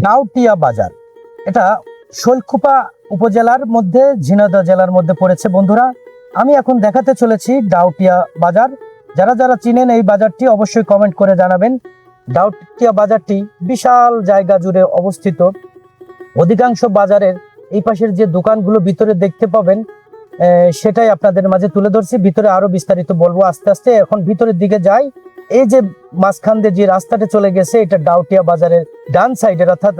ডাউটিয়া বাজার, এটা শৈলকুপা উপজেলার মধ্যে ঝিনাইদহ জেলার মধ্যে পড়েছে। বন্ধুরা, আমি এখন দেখাতে চলেছি ডাউটিয়া বাজার। যারা যারা চিনেন এই বাজারটি অবশ্যই কমেন্ট করে জানাবেন। ডাউটিয়া বাজারটি বিশাল জায়গা জুড়ে অবস্থিত। অধিকাংশ বাজারের এই পাশের যে দোকানগুলো ভিতরে দেখতে পাবেন, সেটাই আপনাদের মাঝে তুলে ধরছি। ভিতরে আরো বিস্তারিত বলবো আস্তে আস্তে। এখন ভিতরের দিকে যাই। এই যে মাঝখান দিয়ে যে রাস্তাটা চলে গেছে, এটা ডাউটিয়া বাজারের ডান সাইডের, অর্থাৎ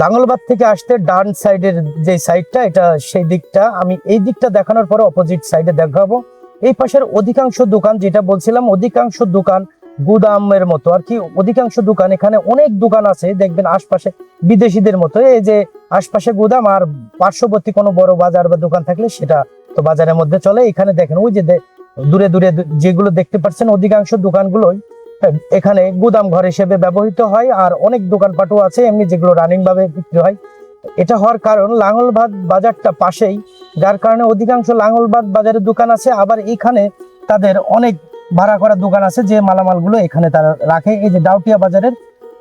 লাঙ্গলবাদ থেকে আসতে ডান সাইডের যে সাইডটা, এটা সেই দিকটা। আমি এই দিকটা দেখানোর পরে অপোজিট সাইডে দেখাবো। এই পাশের অধিকাংশ দোকান, যেটা বলছিলাম, অধিকাংশ দোকান গুদামের মতো আর কি। অধিকাংশ দোকান, এখানে অনেক দোকান আছে দেখবেন আশপাশে বিদেশিদের মতো। এই যে আশপাশে গুদাম, আর পার্শ্ববর্তী কোনো বড় বাজার বা দোকান থাকলে সেটা তো বাজারের মধ্যে চলে। এখানে দেখেন ওই যে দূরে দূরে যেগুলো দেখতে পাচ্ছেন, অধিকাংশ দোকানগুলোই এখানে গুদাম ঘর হিসেবে ব্যবহৃত হয়। আর অনেক দোকানপাটও আছে এমনি, যেগুলো রানিং ভাবে বিক্রি হয়। এটা হওয়ার কারণ লাঙ্গলবাদ বাজারটা পাশেই, যার কারণে অধিকাংশ লাঙ্গলবাদ বাজারের দোকান আছে। আবার এখানে তাদের অনেক ভাড়া করা দোকান আছে, যে মালামালগুলো এখানে তারা রাখে। এই যে ডাউটিয়া বাজারের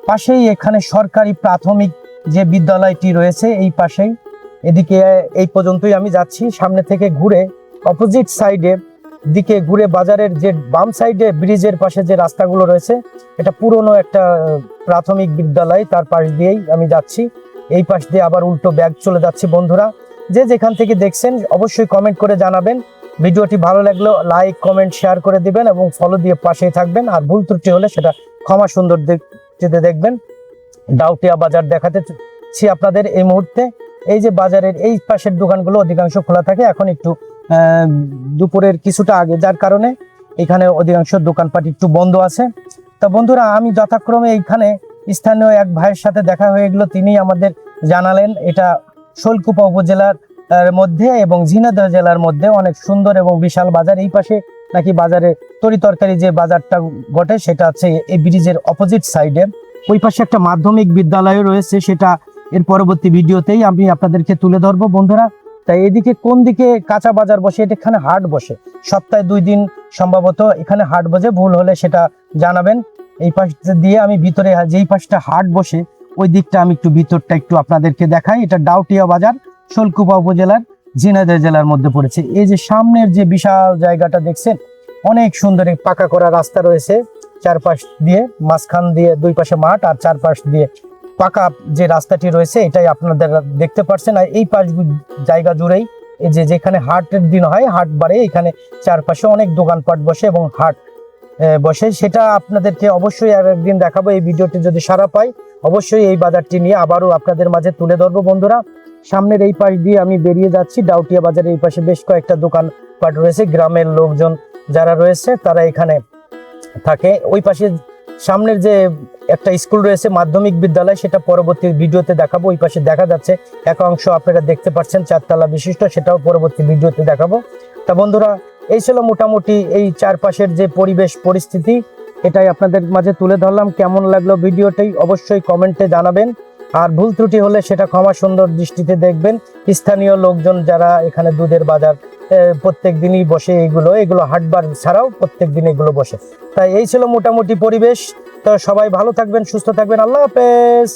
পাশেই এখানে সরকারি প্রাথমিক যে বিদ্যালয়টি রয়েছে, এই পাশেই। এদিকে এই পর্যন্তই আমি যাচ্ছি। সামনে থেকে ঘুরে অপোজিট সাইডে দিকে ঘুরে বাজারের যে বাম সাইডে ব্রিজের পাশে যে রাস্তাগুলো রয়েছে, এটা পুরনো একটা প্রাথমিক বিদ্যালয়, তার পাশ দিয়েই আমি যাচ্ছি। এই পাশ দিয়ে আবার উল্টো ব্যাগ চলে যাচ্ছি। বন্ধুরা, যে যেখান থেকে দেখছেন অবশ্যই কমেন্ট করে জানাবেন। ভিডিওটি ভালো লাগলো লাইক কমেন্ট শেয়ার করে দিবেন এবং ফলো দিয়ে পাশেই থাকবেন। আর ভুল ত্রুটি হলে সেটা ক্ষমা সুন্দর দৃষ্টিতে দেখবেন। ডাউটিয়া বাজার দেখাতেছি আপনাদের এই মুহূর্তে। এই যে বাজারের এই পাশের দোকানগুলো অধিকাংশ খোলা থাকে। এখন একটু দুপুরের কিছুটা আগে, যার কারণে এখানে অধিকাংশ দোকানপাট একটু বন্ধ আছে। তা বন্ধুরা, আমি যথাক্রমে এইখানে স্থানীয় এক ভাইয়ের সাথে দেখা হয়ে গেল। তিনি আমাদের জানালেন এটা শৈলকুপা উপজেলার মধ্যে এবং ঝিনাইদহ জেলার মধ্যে অনেক সুন্দর এবং বিশাল বাজার। এই পাশে নাকি বাজারে তরি তরকারি যে বাজারটা ঘটে, সেটা হচ্ছে এই ব্রিজের অপোজিট সাইডে। ওই পাশে একটা মাধ্যমিক বিদ্যালয় রয়েছে, সেটা এর পরবর্তী ভিডিওতেই আমি আপনাদেরকে তুলে ধরবো। বন্ধুরা, তাই এদিকে কোন দিকে কাঁচা বাজার বসে, এটা এখানে হাট বসে সপ্তাহে 2 দিন সম্ভবত এখানে হাট বসে। ভুল হলে সেটা জানাবেন। এই পাশ দিয়ে আমি ভিতরে, যেই পাশটা হাট বসে ওই দিকটা আমি একটু ভিতরটা একটু আপনাদেরকে দেখাই। এটা ডাউটিয়া বাজার, শৈলকুপা উপজেলার ঝিনাইদহ জেলার মধ্যে পড়েছে। এই যে সামনের যে বিশাল জায়গাটা দেখছেন, অনেক সুন্দর পাকা করা রাস্তা রয়েছে চারপাশ দিয়ে, মাঝখান দিয়ে 2 পাশে মাঠ, আর চারপাশ দিয়ে পাকা যে রাস্তাটি রয়েছে, এটাই আপনাদের দেখতে পাচ্ছেন। আর এই পাশ জায়গা জুড়েই এই যে যেখানে হাটের দিন হয়, হাট বাড়ে, এখানে চারপাশে অনেক দোকানপাট বসে এবং হাট বসে। সেটা আপনাদেরকে অবশ্যই আর একদিন দেখাবো। এই ভিডিওটি যদি সাড়া পাই, অবশ্যই এই বাজারটি নিয়ে আবারও আপনাদের মাঝে তুলে ধরবো। বন্ধুরা, সামনের এই পাশ দিয়ে আমি বেরিয়ে যাচ্ছি। ডাউটিয়া বাজারের এই পাশে বেশ কয়েকটা দোকানপাট রয়েছে। গ্রামের লোকজন যারা রয়েছে তারা এখানে থাকে। ওই পাশে সামনের যে একটা স্কুল রয়েছে মাধ্যমিক বিদ্যালয়, সেটা পরবর্তী ভিডিওতে দেখাবো। ওই পাশে দেখা যাচ্ছে এক অংশ আপনারা দেখতে পাচ্ছেন 4 তলা বিশিষ্ট, সেটাও পরবর্তী ভিডিওতে দেখাবো। তা বন্ধুরা, এই ছিল মোটামুটি এই চারপাশের যে পরিবেশ পরিস্থিতি, এটাই আপনাদের মাঝে তুলে ধরলাম। কেমন লাগলো ভিডিওটি অবশ্যই কমেন্টে জানাবেন। আর ভুল ত্রুটি হলে সেটা ক্ষমা সুন্দর দৃষ্টিতে দেখবেন। স্থানীয় লোকজন যারা এখানে দুধের বাজার প্রত্যেক দিনই বসে, এগুলো হাটবার ছাড়াও প্রত্যেক দিন এগুলো বসে। তাই এই ছিল মোটামুটি পরিবেশ। তো সবাই ভালো থাকবেন, সুস্থ থাকবেন। আল্লাহ হাফেজ।